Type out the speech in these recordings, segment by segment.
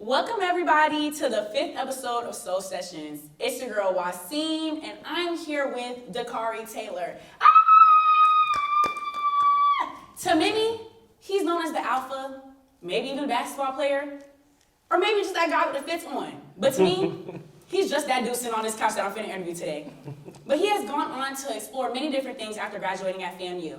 Welcome everybody to the 5th episode of Soul Sessions. It's your girl W.A.C, and I'm here with DaCari Taylor. To many, he's known as the alpha, maybe even a basketball player, or maybe just that guy with the fits on. But to me, he's just that dude sitting on this couch that I'm finna interview today. But he has gone on to explore many different things after graduating at FAMU.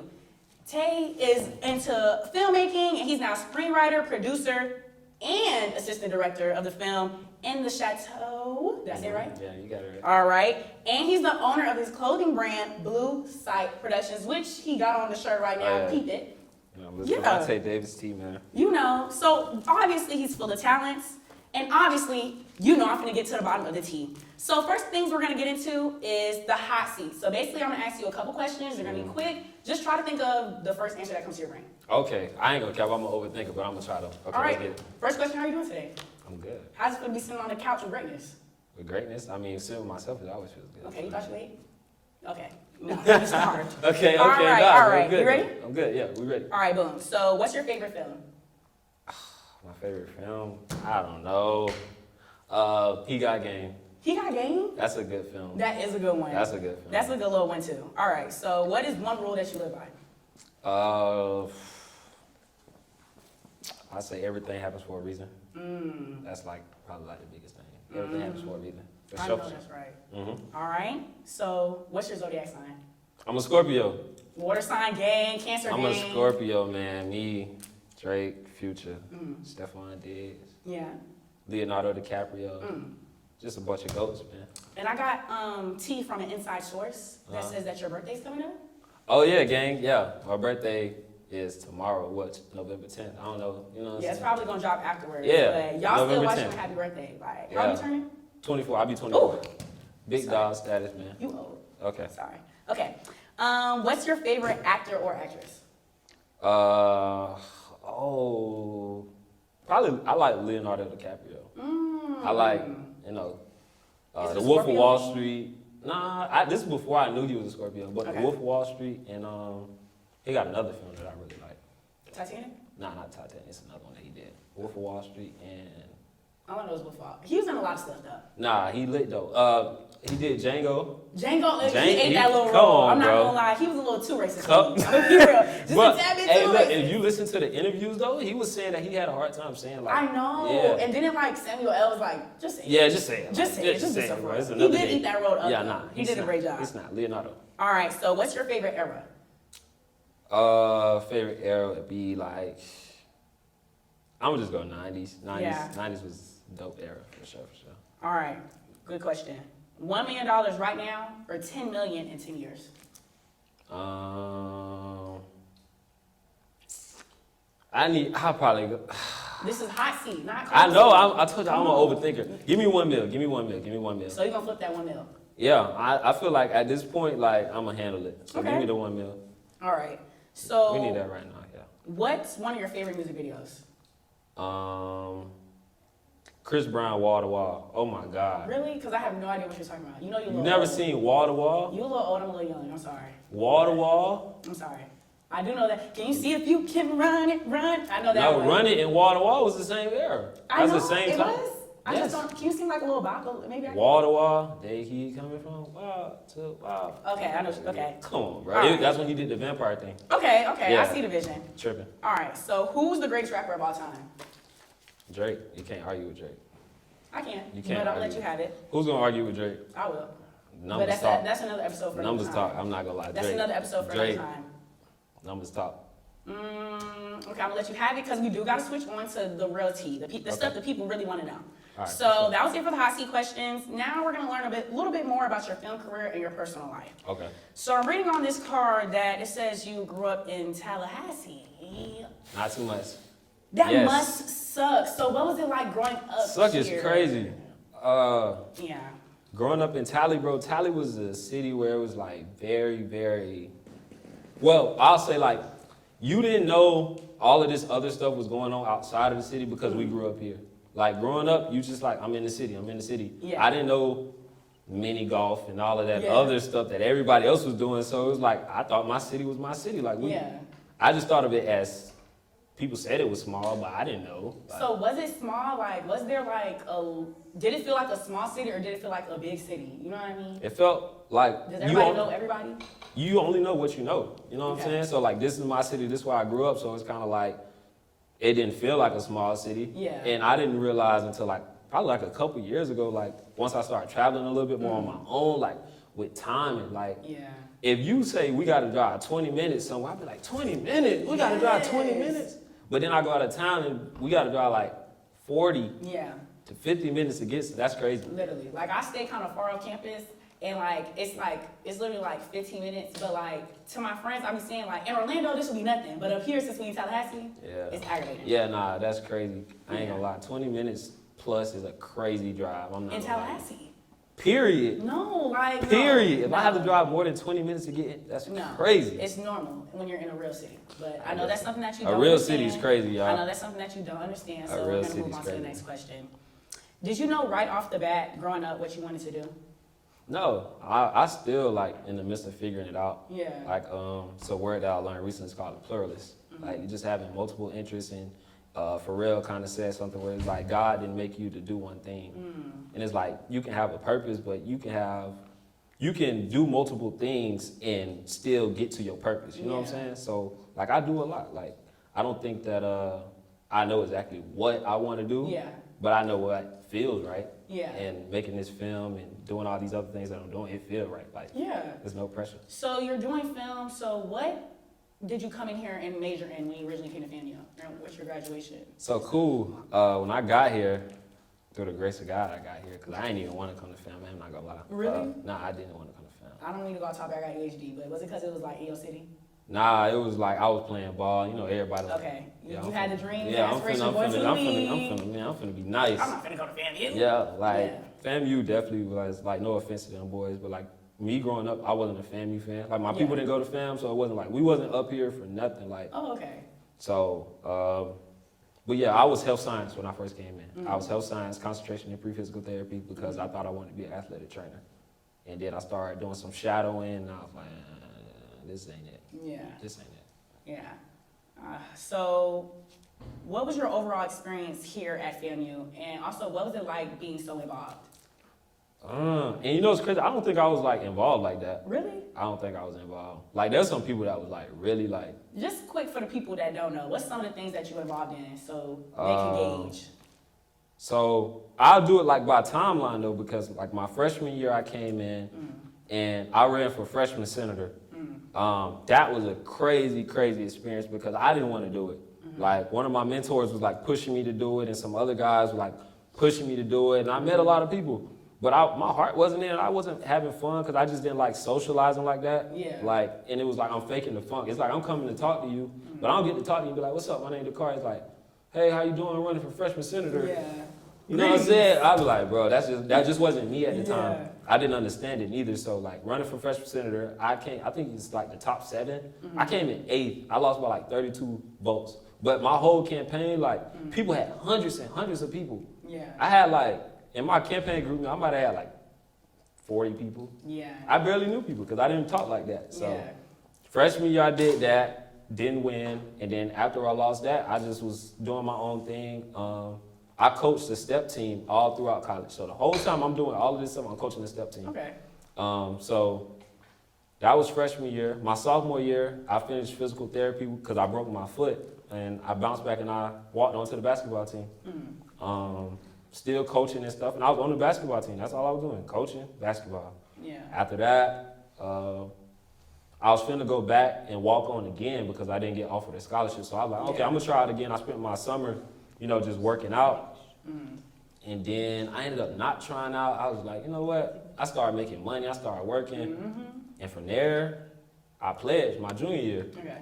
Tay is into filmmaking, and he's now a screenwriter, producer, and assistant director of the film In the Chateau. Did I say it right? Yeah, you got it right. All right. And he's the owner of his clothing brand, Blue Sight Productions, which he got on the shirt right now. Yeah. Peep it. I'll take Davis T, man. You know, so obviously he's full of talents. And obviously, you know I'm going to get to the bottom of the tea. So first things we're going to get into is the hot seat. So basically, I'm going to ask you a couple questions. They're going to be quick. Just try to think of the first answer that comes to your brain. Okay, I ain't gonna cap. I'm gonna overthink it, but I'm gonna try to. Okay, all right. Let's get it. First question, how are you doing today? I'm good. How's it feel to be sitting on the couch with greatness? With greatness, I mean, sitting with myself, it always feels good. Okay, you thought you ate? Okay. No, it's hard. Okay, all right, nah, all right. Good. You ready? I'm good, yeah, we ready. All right, boom. So what's your favorite film? My favorite film? I don't know. He Got Game. He Got Game? That's a good film. That is a good one. That's a good film. That's a good little one, too. All right, so what is one rule that you live by? I say everything happens for a reason. That's like probably like the biggest thing. Everything happens for a reason. For I sure. know that's right. All right, so what's your zodiac sign? I'm a Scorpio. Water sign, gang, Cancer, I'm gang. a Scorpio, man. Me, Drake, Future, Stephon Diggs, Yeah. Leonardo DiCaprio. Just a bunch of goats, man. And I got tea from an inside source that says that your birthday's coming up. Oh yeah, gang. Yeah, my birthday is tomorrow. November 10th. I don't know. You know what I'm Yeah, it's saying? probably gonna drop afterwards. Yeah, But y'all November still watching 10th. happy birthday. Like, Yeah. how you turning? 24. I'll be 24. Ooh. Big Sorry. dog status, man. You old. Okay. Sorry. Okay. What's your favorite actor or actress? Probably I like Leonardo DiCaprio. I like, Is The it a Wolf of Scorpio Wall thing? Street. Nah, this is before I knew he was a Scorpio. But Okay. The Wolf of Wall Street and he got another film that I really like. Titanic? Nah, not Titanic. It's another one that he did. Wolf of Wall Street and I don't know his Wolf. He was in a lot of stuff though. nah, he lit though. He did Django. Django, he Django, ate that little come role. on, I'm not bro. gonna lie, he was a little too racist. Come- I'm gonna be real. Just But a tad bit hey, too look, racist. if you listen to the interviews though, he was saying that he had a hard time saying like. I know. Yeah. And then it like Samuel L. was like, just say it. Yeah, just say it. Just say it. Just do say it, something. bro. It's He another did day. eat that road up. Yeah, though. nah. He he's did a not. great job. It's not Leonardo. All right, so what's your favorite era? Favorite era would be like. I'm gonna just go 90s. 90s. Yeah. 90s was dope era for sure. All right, good question. $1 million right now or $10 million in 10 years? I'll probably go. This is hot seat, not I cold know. seat. I told you I'm an overthinker. Give me $1 million. Give me $1 million. Give me $1 million. So you're gonna flip that $1 million? Yeah, I feel like at this point, like I'm gonna handle it. So Okay. give me the $1 million. All right. So We need that right now. Yeah. what's one of your favorite music videos? Chris Brown, Wall to Wall. Oh my God. Really? Because I have no idea what you're talking about. You know you're a You little never old. seen Wall to Wall? You a little old, I'm a little young. I'm sorry. Wall to Wall? I'm sorry. I do know that. Can you see if you can run it? Run. I know that No, one. Run It and Wall to Wall was the same era. I That's know, the same it time. was. I Yes. just don't. Can you sing like a little bop? Maybe I can. Wall to Wall, they keep coming from wow to wow. Okay, I know. Okay. Come on, bro. All right. That's when he did the vampire thing. Okay. Yeah. I see the vision. Tripping. All right. So who's the greatest rapper of all time? Drake. You can't argue with Drake. I can't. You can't But I'll let argue. you have it. Who's gonna argue with Drake? I will. Numbers But talk. that's another episode for Numbers another time. talk. I'm not gonna lie. That's Drake. another episode for Drake. another time. Numbers talk. Okay, I'm gonna let you have it because we do gotta switch on to the real tea, the stuff that people really want to know. All right, So for sure. that was it for the hot seat questions. Now we're gonna learn a little bit more about your film career and your personal life. Okay. So I'm reading on this card that it says you grew up in Tallahassee. Not too much. That Yes. must suck. So what was it like growing up Suck is here? crazy. Yeah. Growing up in Tally, bro, Tally was a city where it was like very, very, well, I'll say like, you didn't know all of this other stuff was going on outside of the city because we grew up here. Like growing up, you just like, I'm in the city. Yeah. I didn't know mini golf and all of that Yeah. other stuff that everybody else was doing. So it was like, I thought my city was my city. Like Yeah. I just thought of it as people said it was small, but I didn't know. Like, So was it small? Like, was there like did it feel like a small city or did it feel like a big city? You know what I mean? it felt like Does everybody know everybody? you only know what you know. You know what Okay. I'm saying? So like, this is my city. This is where I grew up. So it's kind of like, it didn't feel like a small city. Yeah. And I didn't realize until like, probably like a couple years ago, like once I started traveling a little bit more on my own, like with timing, like Yeah. if you say we got to drive 20 minutes somewhere, I'd be like, 20 minutes? We got to drive 20 minutes? But then I go out of town and we got to drive like 40 Yeah. to 50 minutes to get, that's crazy. Literally. Like I stay kind of far off campus and it's literally like 15 minutes. But like to my friends, I be saying like in Orlando this would be nothing. But up here since we in Tallahassee, Yeah. it's aggravating. Yeah, nah, that's crazy. I ain't gonna lie. 20 minutes plus is a crazy drive. I'm not In gonna lie. Tallahassee. Period. No, like Period. no, If I have to no. drive more than 20 minutes to get in, that's No, crazy. It's normal when you're in a real city. But I know that's something that you A don't real understand. city is crazy, y'all. I know that's something that you don't understand. So A we're real going to move city's on to the crazy. next question. Did you know right off the bat, growing up, what you wanted to do? No, I still like in the midst of figuring it out. Yeah. Like, so word that I learned recently is called a pluralist. Like you just having multiple interests and Pharrell kind of said something where it's like God didn't make you to do one thing. And it's like you can have a purpose, but you can do multiple things and still get to your purpose. You know what I'm Yeah. saying? So like I do a lot. Like I don't think that I know exactly what I want to do, Yeah. but I know what feels right. Yeah. And making this film and doing all these other things that I'm doing, it feels right. Like Yeah. there's no pressure. So you're doing film. So what did you come in here and major in when you originally came to FAMU? Or what's your graduation? So cool. When I got here, through the grace of God, I got here because I didn't even want to come to film. I'm not gonna lie. Really? Nah, I didn't want to come to film. I don't need to go top. I got ADHD, but was it because it was like in your city? Nah, it was like I was playing ball. You know, everybody. Like, Okay. You I'm had finna- the dream, Yeah, the I'm aspiration, finna, going to the I'm league. finna be nice. I'm not finna go to FAMU. Yeah, like Yeah. FAMU definitely was like no offense to them boys, but like me growing up, I wasn't a FAMU fan. Like my people Yeah. didn't go to FAM, so it wasn't like we wasn't up here for nothing. Like Oh, okay. so, but yeah, I was health science when I first came in. I was health science, concentration in pre-physical therapy because I thought I wanted to be an athletic trainer. And then I started doing some shadowing, and I was like, this ain't it. Yeah. This ain't it. Yeah. So, what was your overall experience here at FAMU, and also what was it like being so involved? And you know what's crazy? I don't think I was like involved like that. Really? I don't think I was involved. Like there's some people that was like really like. Just quick for the people that don't know, what's some of the things that you involved in so they can gauge? So I'll do it like by timeline though, because like my freshman year I came in and I ran for freshman senator. That was a crazy experience because I didn't want to do it. Like one of my mentors was like pushing me to do it and some other guys were like pushing me to do it. And I met a lot of people, but my heart wasn't in it. I wasn't having fun because I just didn't like socializing like that. Yeah. Like, and it was like, I'm faking the funk. It's like, I'm coming to talk to you, but I don't get to talk to you and be like, what's up? My name is DaCari. It's like, hey, how you doing? I'm running for freshman senator. Yeah. You know what I'm saying? I was like, bro, that just wasn't me at the Yeah. time. I didn't understand it neither. So like running for freshman senator, I think it's like the top 7. I came in 8th. I lost by like 32 votes. But my whole campaign, like people had hundreds and hundreds of people. Yeah. I had like, in my campaign group, I might have had like 40 people. Yeah. I barely knew people because I didn't talk like that. So Yeah. freshman year I did that, didn't win. And then after I lost that, I just was doing my own thing. I coached the step team all throughout college. So the whole time I'm doing all of this stuff, I'm coaching the step team. Okay. So that was freshman year. My sophomore year, I finished physical therapy because I broke my foot. And I bounced back and I walked onto the basketball team. Still coaching and stuff. And I was on the basketball team. That's all I was doing, coaching, basketball. Yeah. After that, I was finna go back and walk on again because I didn't get offered a scholarship. So I was like, okay, Yeah. I'm gonna try it again. I spent my summer, just working out. And then I ended up not trying out. I was like, you know what? I started making money. I started working. And from there, I pledged my junior year. Okay.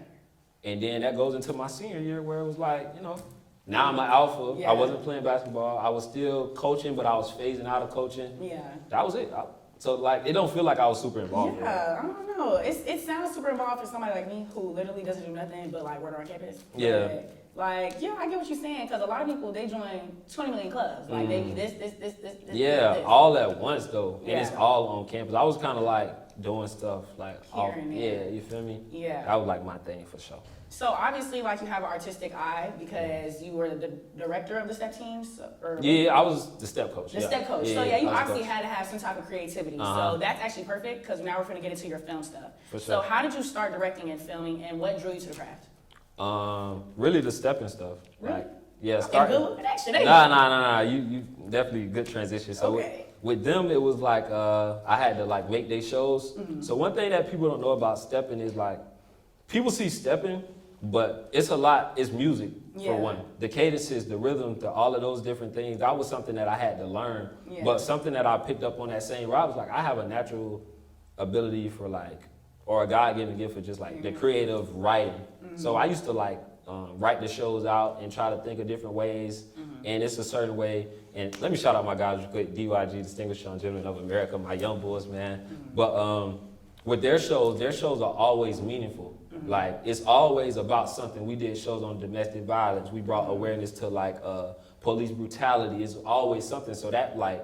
And then that goes into my senior year where it was like, now I'm an alpha. Yeah. I wasn't playing basketball. I was still coaching, but I was phasing out of coaching. Yeah. That was it. So like, it don't feel like I was super involved. with it. Yeah, I don't know. It sounds super involved for somebody like me who literally doesn't do nothing but like work on campus. Yeah. But, like, yeah, I get what you're saying because a lot of people they join 20 million clubs. Like they do this. Yeah, this. all at once though, and it's Yeah. all on campus. I was kind of like doing stuff like Here and there. yeah, you feel me? Yeah. That was like my thing for sure. So obviously, like, you have an artistic eye because you were the director of the step teams, or Yeah, I was the step coach. the yeah. step coach. So yeah, you I was the obviously coach. had to have some type of creativity. Uh-huh. So that's actually perfect because now we're going to get into your film stuff. For So sure. how did you start directing and filming, and what drew you to the craft? Really the stepping stuff. Really? Like, yeah, And start. good looking action. Ain't Nah. You definitely good transition. So Okay. with them, it was like I had to like make their shows. Mm-hmm. So one thing that people don't know about stepping is like people see stepping, but it's a lot. It's music Yeah. for one. The cadences, the rhythm, all of those different things. That was something that I had to learn. Yeah. But something that I picked up on that same route was like I have a natural ability for like, or a God-given gift for just like the creative writing. So I used to like write the shows out and try to think of different ways. And it's a certain way. And let me shout out my guys real quick, DYG, Distinguished Young Gentlemen of America, my young boys, man. But with their shows are always meaningful. Like it's always about something. We did shows on domestic violence. We brought awareness to like police brutality. It's always something. So that like,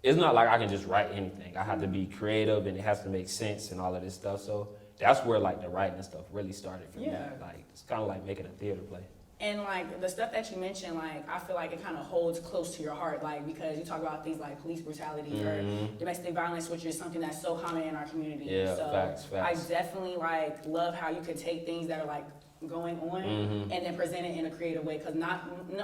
it's not like I can just write anything. I have to be creative and it has to make sense and all of this stuff. So that's where like the writing and stuff really started for me. Yeah. Like it's kind of like making a theater play. And like the stuff that you mentioned, like I feel like it kind of holds close to your heart, like because you talk about things like police brutality or domestic violence, which is something that's so common in our community. Yeah, so facts. I definitely like love how you could take things that are like going on and then present it in a creative way. Because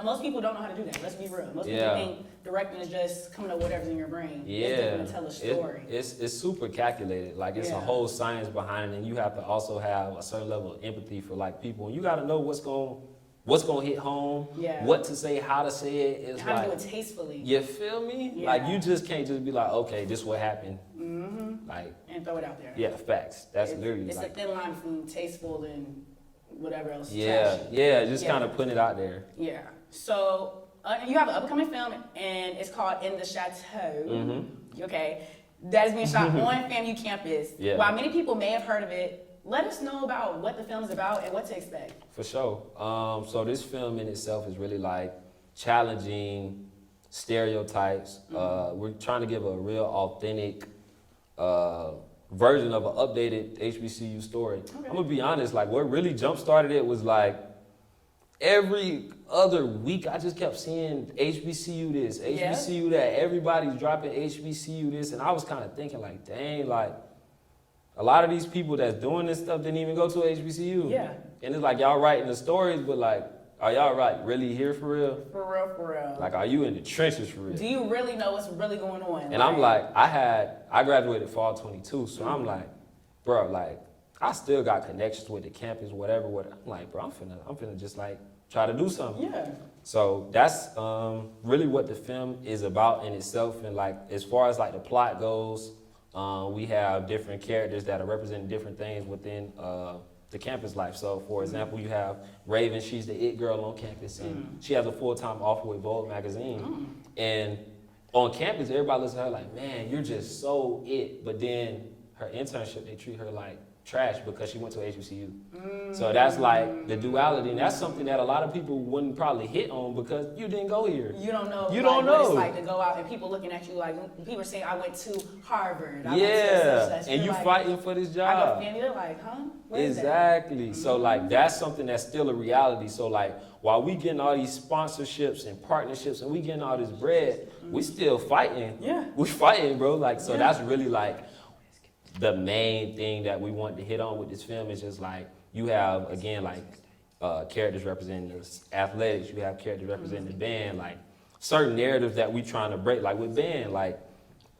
most people don't know how to do that. Let's be real. Most people think directing is just coming up with whatever's in your brain. Yeah, it's different to tell a story. It's super calculated. Like it's a whole science behind it, and you have to also have a certain level of empathy for like people. And you got to know what's gonna hit home, what to say, how to say it. It's how like, to do it tastefully. You feel me? Yeah. Like you just can't just be like, okay, this what happened. Like And throw it out there. yeah, facts. That's literally It's like a thin line between tasteful and whatever else. yeah, trashy. just kind of putting it out there. Yeah. So you have an upcoming film, and it's called In the Chateau. Okay. That is being shot on FAMU campus. Yeah. While many people may have heard of it, let us know about what the film is about and what to expect. For sure. So this film in itself is really like challenging stereotypes. We're trying to give a real authentic version of an updated HBCU story. Okay. I'm gonna be honest, like what really jump started it was like every other week I just kept seeing HBCU this, HBCU that. Everybody's dropping HBCU this, and I was kind of thinking like, dang, like a lot of these people that's doing this stuff didn't even go to a HBCU. Yeah. And it's like y'all writing the stories, but like, are y'all really here for real? For real, for real. Like, are you in the trenches for real? Do you really know what's really going on? And I'm like, I graduated fall 22, so I'm like, bro, like, I still got connections with the campus, whatever. I'm like, bro, I'm finna just like try to do something. Yeah. So that's really what the film is about in itself. And like, as far as like the plot goes, we have different characters that are representing different things within the campus life. So for example, you have Raven, she's the it girl on campus, and she has a full-time offer with Vogue magazine. And on campus, everybody looks at her like, man, you're just so it. But then her internship, they treat her like trash because she went to HBCU. So that's like the duality, and that's something that a lot of people wouldn't probably hit on because you didn't go here. You don't know. You like, don't what know. it's like to go out and people looking at you like people are saying, I went to Harvard. I went to Yeah, such. and you like, fighting for this I job. go, they're like, huh? Where is that? Exactly. So like that's something that's still a reality. So like while we getting all these sponsorships and partnerships and we getting all this bread, we still fighting. Yeah. We fighting, bro. Like so that's really like the main thing that we want to hit on with this film is just like you have again like characters representing the athletics, you have characters representing the band, like certain narratives that we trying to break. Like with band, like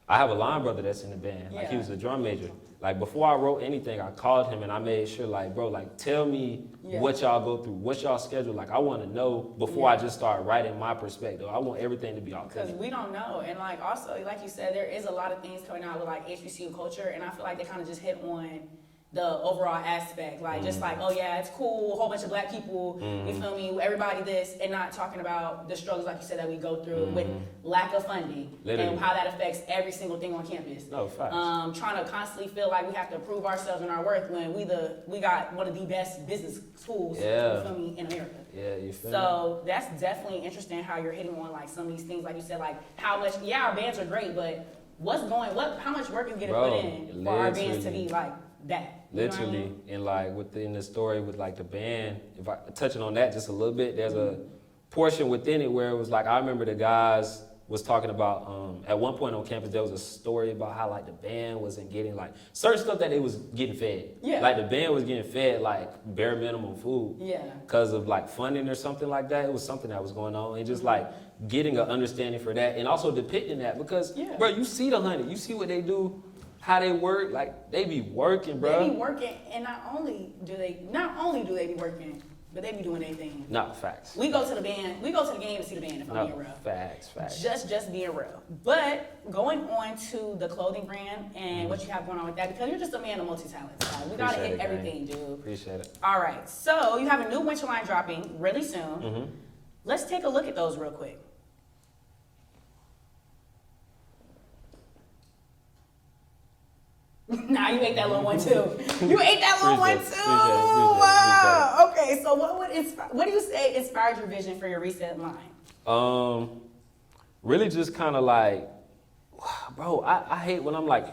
I have a line brother that's in the band. Like he was a drum major. Like before I wrote anything, I called him and I made sure like, bro, like tell me what y'all go through, what's y'all schedule. Like I want to know before I just start writing my perspective. I want everything to be authentic. Because we don't know. And like also, like you said, there is a lot of things coming out with like HBCU culture, and I feel like they kind of just hit on the overall aspect, like just like, oh yeah, it's cool, a whole bunch of black people, you feel me, everybody this, and not talking about the struggles, like you said, that we go through with lack of funding and how that affects every single thing on campus. No, facts. Trying to constantly feel like we have to prove ourselves and our worth when we got one of the best business schools, you feel me, in America. Yeah, you feel me? So that's definitely interesting how you're hitting on like some of these things, like you said, like how much, our bands are great, but how much work is getting Bro, put in for our bands to be like that? You know what I Literally, mean? and like within the story with like the band, if I touching on that just a little bit, there's a portion within it where it was like I remember the guys was talking about at one point on campus there was a story about how like the band wasn't getting like certain stuff that they was getting fed. Yeah. Like the band was getting fed like bare minimum food. Yeah. Because of like funding or something like that. It was something that was going on and just like getting an understanding for that and also depicting that because bro, you see the 100, you see what they do, how they work, like they be working, bro. They be working, and not only do they be working, but they be doing their thing. No, facts. We go to the game to see the band, if I'm being real. Facts. Just being real. But going on to the clothing brand and what you have going on with that, because you're just a man of multi-talents. So we gotta hit everything, dude. Appreciate it. All right, so you have a new winter line dropping really soon. Let's take a look at those real quick. Nah, you ate that little one too. You ate that little one too. Appreciate it. Wow. Okay, so what do you say inspired your vision for your recent line? Really just kind of like, bro, I hate when I'm like,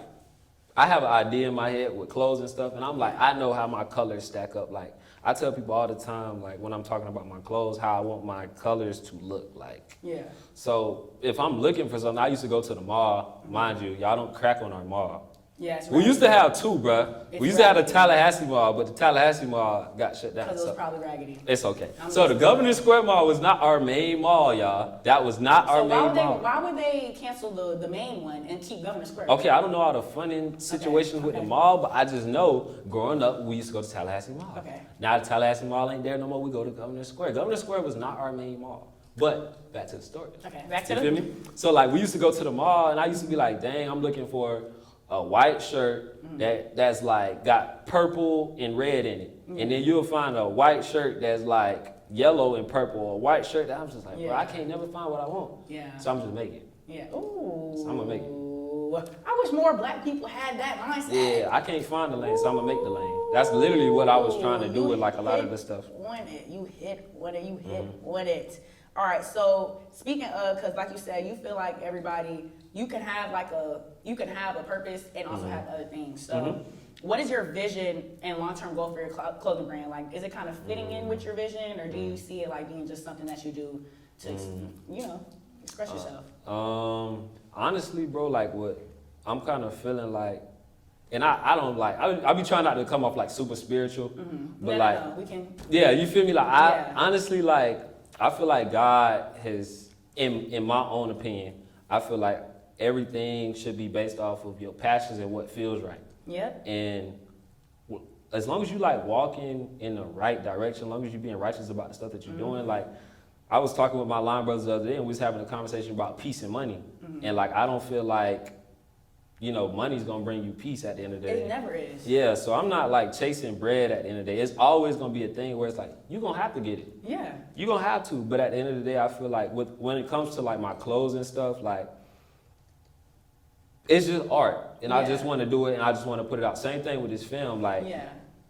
I have an idea in my head with clothes and stuff, and I'm like, I know how my colors stack up. Like, I tell people all the time, like when I'm talking about my clothes, how I want my colors to look like. Yeah. So if I'm looking for something, I used to go to the mall. Mind you, y'all don't crack on our mall. Yes. We used to have two, bruh. We used to have the Tallahassee Mall, but the Tallahassee Mall got shut down. Because it was probably raggedy. It's okay. So the Governor Square Mall was not our main mall, y'all. That was not our main mall. Why would they cancel the main one and keep Governor Square? Okay, I don't know all the funding situations with the mall, but I just know growing up, we used to go to Tallahassee Mall. Okay. Now the Tallahassee Mall ain't there no more. We go to Governor Square. Governor Square was not our main mall. But back to the story. Okay, back to you feel me? So like we used to go to the mall, and I used to be like, dang, I'm looking for a white shirt that's like got purple and red in it. And then you'll find a white shirt that's like yellow and purple, a white shirt that I'm just like, bro, I can't never find what I want. Yeah. So I'm just making it. Yeah. Ooh. So I'm gonna make it. I wish more black people had that mindset. Yeah, I can't find the lane, so I'm gonna make the lane. That's literally what I was trying to do with like a lot of the stuff. You hit with it. All right, so speaking of, because like you said, you feel like everybody, you can have a purpose and also have other things. So what is your vision and long-term goal for your clothing brand? Like, is it kind of fitting in with your vision, or do you see it like being just something that you do to, express yourself? Honestly, bro, like what I'm kind of feeling like, and I don't like, I be trying not to come off like super spiritual, but No, we can. Yeah, you feel me? Like I honestly like, I feel like God has, in my own opinion, I feel like everything should be based off of your passions and what feels right. Yep. And as long as you like walking in the right direction, as long as you're being righteous about the stuff that you're doing, like I was talking with my line brothers the other day and we was having a conversation about peace and money. And like, I don't feel like, money's gonna bring you peace at the end of the day. It never is. Yeah, so I'm not like chasing bread at the end of the day. It's always gonna be a thing where it's like, you're gonna have to get it. Yeah. You're gonna have to, but at the end of the day, I feel like when it comes to like my clothes and stuff, like, it's just art. And I just wanna do it and I just wanna put it out. Same thing with this film, like,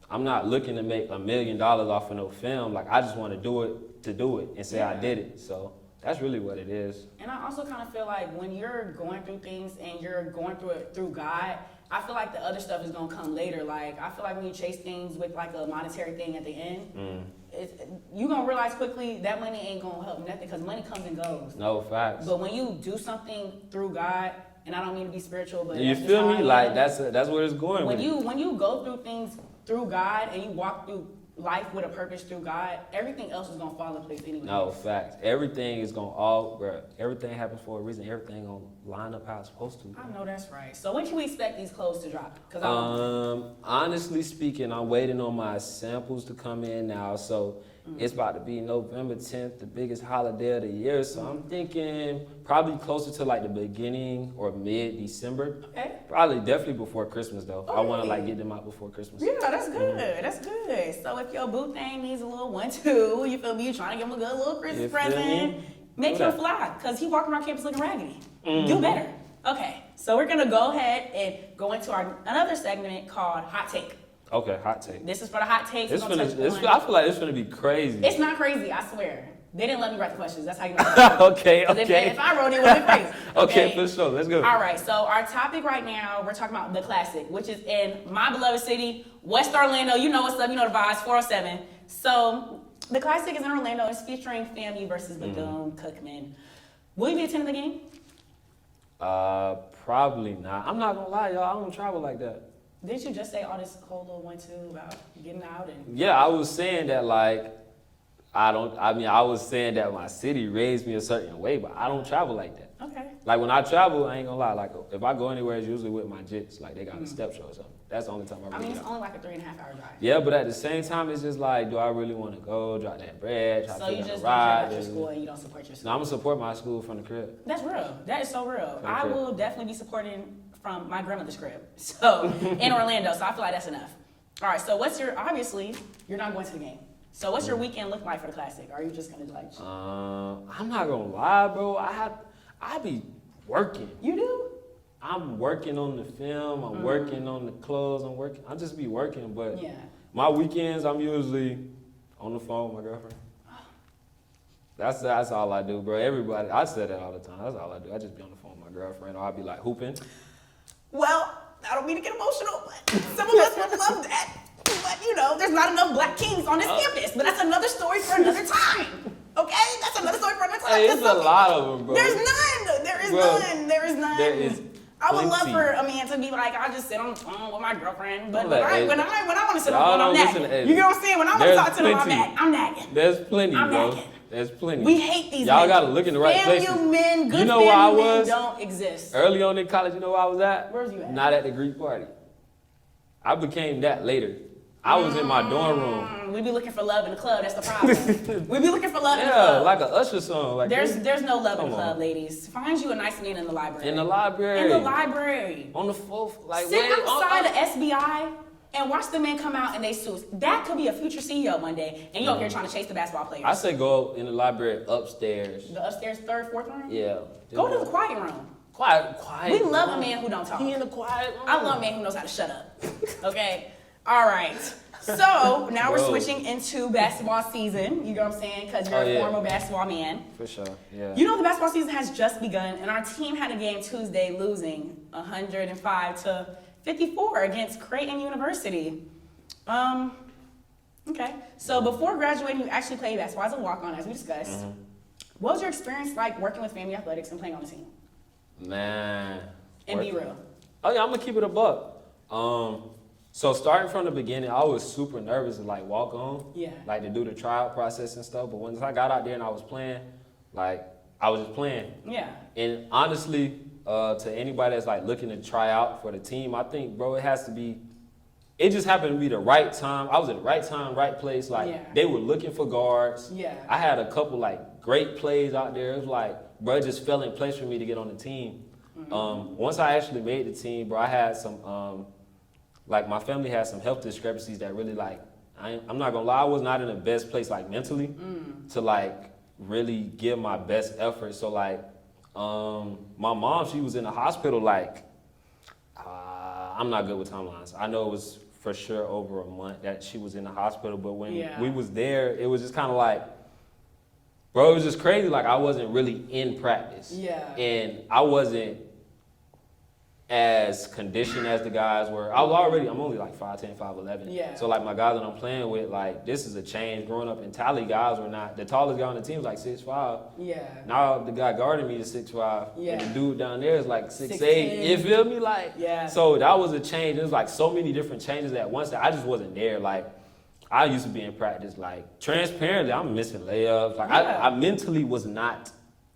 I'm not looking to make $1 million off of no film. Like, I just wanna do it to do it and say I did it. So that's really what it is. And I also kind of feel like when you're going through things and you're going through it through God, I feel like the other stuff is gonna come later. Like, I feel like when you chase things with like a monetary thing at the end, you're gonna realize quickly that money ain't gonna help nothing because money comes and goes. No, facts. But when you do something through God, and I don't mean to be spiritual, but you feel me? Like that's where it's going. When you go through things through God and you walk through life with a purpose through God, everything else is gonna fall in place anyway. No, facts. Everything is everything happens for a reason. Everything gonna line up how it's supposed to. I know that's right. So when can we expect these clothes to drop? Honestly speaking, I'm waiting on my samples to come in now. So it's about to be November 10th, the biggest holiday of the year. So I'm thinking probably closer to like the beginning or mid-December. Okay. Probably definitely before Christmas though. Okay. I want to like get them out before Christmas. Yeah, that's good. That's good. So if your boo thing needs a little 1-2, you feel me? You trying to give him a good little Christmas present, make him fly, because he walking around campus looking raggedy. Do better. Okay, so we're gonna go ahead and go into another segment called Hot Take. Okay, hot take. This is for the hot takes. I feel like it's gonna be crazy. It's not crazy, I swear. They didn't let me write the questions. That's how you know. Okay. If I wrote it, it would have been crazy. Okay, for sure. Let's go. All right, so our topic right now, we're talking about the Classic, which is in my beloved city, West Orlando. You know what's up, you know the vibes, 407. So the Classic is in Orlando. It's featuring FAMU versus Bethune-Cookman. Will you be attending the game? Probably not. I'm not gonna lie, y'all. I don't travel like that. Didn't you just say all this whole little 1-2 about getting out and? Yeah, I was saying that like I was saying that my city raised me a certain way, but I don't travel like that. Okay. Like when I travel, I ain't gonna lie. Like if I go anywhere, it's usually with my jits. Like they got a step show or something. That's the only time I really It's go. only like a 3.5 hour drive. Yeah, but at the same time, it's just like, do I really want to go drop that bread? Try So to you figure out just a don't care ride? about your school and you don't support your school? No, I'm gonna support my school from the crib. That's real. That is so real. I Okay. will definitely be supporting from my grandmother's crib. So in Orlando. So I feel like that's enough. All right. So obviously you're not going to the game. So what's your weekend look like for the Classic? Are you just gonna like? I'm not gonna lie, bro. I be working. You do? I'm working on the film. I'm working on the clothes. I just be working. But Yeah. my weekends, I'm usually on the phone with my girlfriend. That's all I do, bro. Everybody, I say that all the time. That's all I do. I just be on the phone with my girlfriend, or I'll be like hooping. Well, I don't mean to get emotional, but some of us would love that. But you know, there's not enough black kings on this campus. But that's another story for another time. Okay, that's another story for another time. Hey, it's a lot of them, bro. There's none. There is Bro, none. There is none. There is. I would love plenty. for a man to be like, I just sit on the phone with my girlfriend. But Don't when let I Ed- want to sit Y'all on the phone, I'm don't listen to nagging. Ed. You know what I'm saying? When I want to There's talk to them, plenty. I'm nagging. There's plenty, I'm bro. nagging. There's plenty. We hate these Y'all men. gotta look in the right places. FAMU men, good You know where I FAMU men was? don't exist. Early on in college, you know where I was at? Where was you at? Not at the Greek party. I became that later. I was in my dorm room. We be looking for love in the club. That's the problem. We be looking for love in the Yeah, club. like an Usher song. Like There's no love in Come the club, on. ladies. Find you a nice man in the library. in the library. In the library. On the fourth, like Sit where- outside the SBI and watch the men come out in their suits. That could be a future CEO one day, and you're up here trying to chase the basketball players. I say go in the library upstairs. The upstairs, third, fourth room. Yeah. Go to the quiet room. Quiet. We love a man who don't talk. He in the quiet room. I love a man who knows how to shut up. Okay? All right. So now we're Bro. switching into basketball season. You know what I'm saying? Because you're Oh, a yeah. former basketball man. For sure. Yeah. You know the basketball season has just begun, and our team had a game Tuesday, losing 105-54 against Creighton University. Okay. So before graduating, you actually played basketball as a walk-on, as we discussed. What was your experience like working with FAMU Athletics and playing on the team? Man. And be real. Oh yeah, I'm gonna keep it a buck. So starting from the beginning, I was super nervous to like walk on, Yeah. like to do the tryout process and stuff. But once I got out there and I was playing, like I was just playing. Yeah. And honestly, to anybody that's like looking to try out for the team, I think, bro, it has to be. It just happened to be the right time. I was at the right time, right place. Like Yeah. they were looking for guards. Yeah. I had a couple like great plays out there. It was like, bro, it just fell in place for me to get on the team. Once I actually made the team, bro, I had some, like my family had some health discrepancies that really like, I'm not gonna lie, I was not in the best place like mentally to like really give my best effort. So like, my mom, she was in the hospital like, I'm not good with timelines. I know it was for sure over a month that she was in the hospital, but when Yeah. we was there, it was just kind of like, bro, it was just crazy. Like I wasn't really in practice. Yeah. And I wasn't as conditioned as the guys were. I'm only like 5'10", 5'11". Yeah. So like my guys that I'm playing with, like this is a change. Growing up in Tally, guys were not, the tallest guy on the team was like 6'5". Yeah. Now the guy guarding me is 6'5". Yeah. And the dude down there is like 6'8". 6'10". You feel me? Like, Yeah. so that was a change. It was like so many different changes at once that I just wasn't there. Like, I used to be in practice, like, transparently, I'm missing layups. Like, Yeah. I mentally was not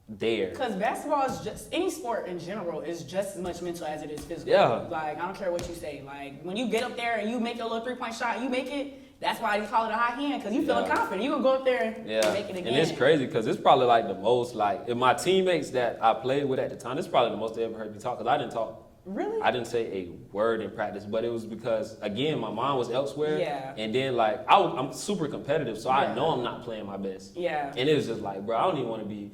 there. Because basketball is just, any sport in general is just as much mental as it is physical. Yeah. Like, I don't care what you say. Like, when you get up there and you make your little 3-point shot, you make it, that's why they call it a high hand, because you feeling Yeah. confident. You gonna go up there and Yeah, make it again. and it's crazy because it's probably like the most, like, if my teammates that I played with at the time, it's probably the most they ever heard me talk because I didn't talk. Really? I didn't say a word in practice, but it was because, again, my mind was elsewhere. Yeah. And then, like, I'm super competitive, so Yeah. I know I'm not playing my best. Yeah. And it was just like, bro, I don't even want to be,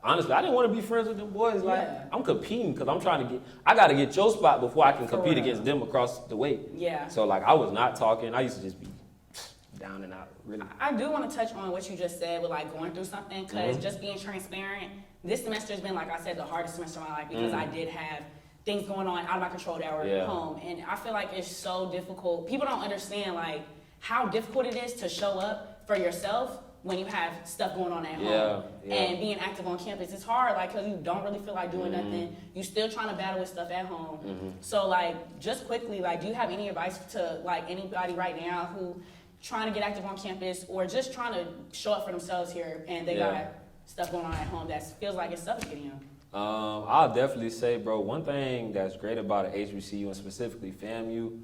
honestly, I didn't want to be friends with them boys. Like, Yeah. I'm competing because I'm trying to I got to get your spot before I can For compete real. against them across the way. Yeah. So, like, I was not talking. I used to just be down and out. Really. I do want to touch on what you just said with like going through something, because just being transparent, this semester has been, like I said, the hardest semester of my life, because I did have things going on out of my control that were at home, and I feel like it's so difficult. People don't understand like how difficult it is to show up for yourself when you have stuff going on at home and being active on campus. It's hard, like, because you don't really feel like doing nothing. You still trying to battle with stuff at home. So like, just quickly, like, do you have any advice to like anybody right now who trying to get active on campus or just trying to show up for themselves here and they got stuff going on at home that feels like it's suffocating them? I'll definitely say, bro, one thing that's great about an HBCU and specifically FAMU,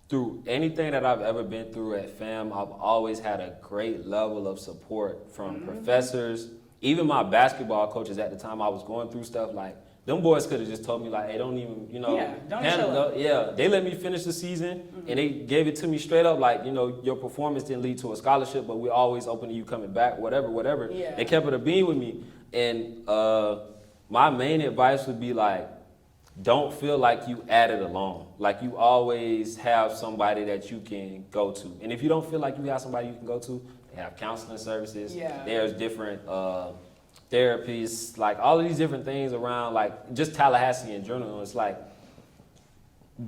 through anything that I've ever been through at FAM, I've always had a great level of support from professors, even my basketball coaches at the time I was going through stuff. Like, them boys could have just told me, like, hey, don't even, you know, don't show up. They let me finish the season and they gave it to me straight up, like, you know, your performance didn't lead to a scholarship, but we're always open to you coming back, whatever. Yeah. They kept it a beam with me. And my main advice would be, like, don't feel like you added alone. Like, you always have somebody that you can go to. And if you don't feel like you have somebody you can go to, they have counseling services. Yeah. There's different therapies, like all of these different things around, like just Tallahassee in general. It's like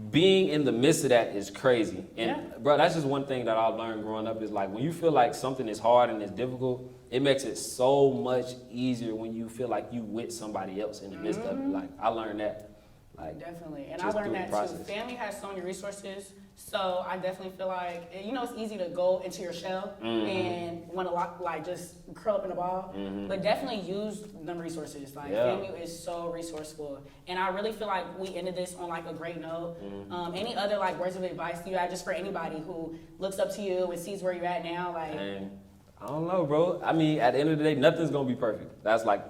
being in the midst of that is crazy. And bro, that's just one thing that I've learned growing up is like when you feel like something is hard and it's difficult, it makes it so much easier when you feel like you with somebody else in the midst of it. Like, I learned that. Like, definitely, and I learned that too. Family has so many resources, so I definitely feel like, you know, it's easy to go into your shell and want to like just curl up in a ball, but definitely use them resources. Like, FAMU is so resourceful, and I really feel like we ended this on like a great note. Any other like words of advice you have just for anybody who looks up to you and sees where you're at now? Like, I don't know, bro. I mean, at the end of the day, nothing's gonna be perfect. That's like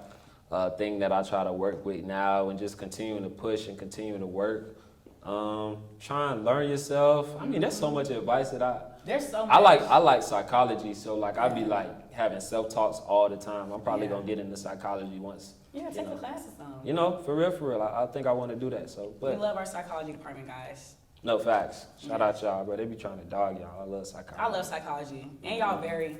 thing that I try to work with now, and just continuing to push and continuing to work. Try and learn yourself. I mean, there's so much advice that there's so much. I like psychology, so like I be like having self-talks all the time. I'm probably gonna get into psychology once. Yeah, take the classes on. You know, for real. I think I want to do that. So, but we love our psychology department, guys. No, facts. Shout out y'all, bro. They be trying to dog y'all. I love psychology. I love psychology, and y'all very.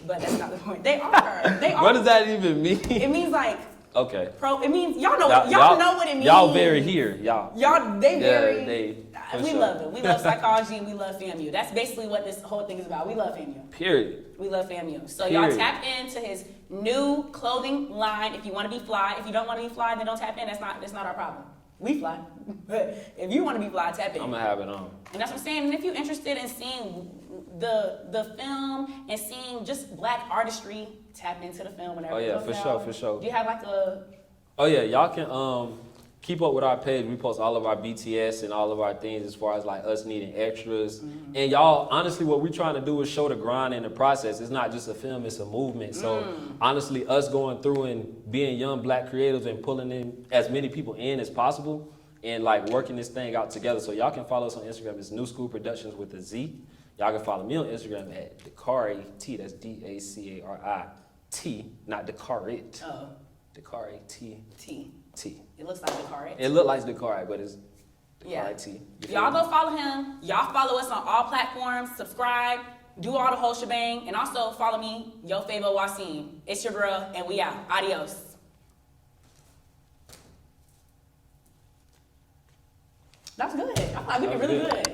But that's not the point. They are. They are. What does that even mean? It means like. Okay. It means y'all know what it means. Y'all very here, y'all. They very. We love them. We love psychology and we love FAMU. That's basically what this whole thing is about. We love FAMU. Period. We love FAMU. So y'all tap into his new clothing line if you want to be fly. If you don't want to be fly, then don't tap in. That's not our problem. We fly. But if you want to be fly, tap in. I'm gonna have it on. And that's what I'm saying. And if you're interested in seeing the film and seeing just black artistry, tap into the film whenever it comes out. For sure. Do you have like a... Oh yeah, y'all can keep up with our page. We post all of our BTS and all of our things as far as like us needing extras. And y'all, honestly, what we're trying to do is show the grind and the process. It's not just a film, it's a movement. So honestly, us going through and being young black creatives and pulling in as many people in as possible and like working this thing out together. So y'all can follow us on Instagram. It's New School Productions with a Z. Y'all can follow me on Instagram at DaCari T. That's DaCari, not DaCari. Oh. DaCari T. T. It looks like DaCari. It looked like DaCari, but it's DaCari T. Y'all go follow him. Y'all follow us on all platforms. Subscribe. Do all the whole shebang. And also follow me, your favorite W.A.C. It's your girl, and we out. Adios. That was good. I thought we did really good.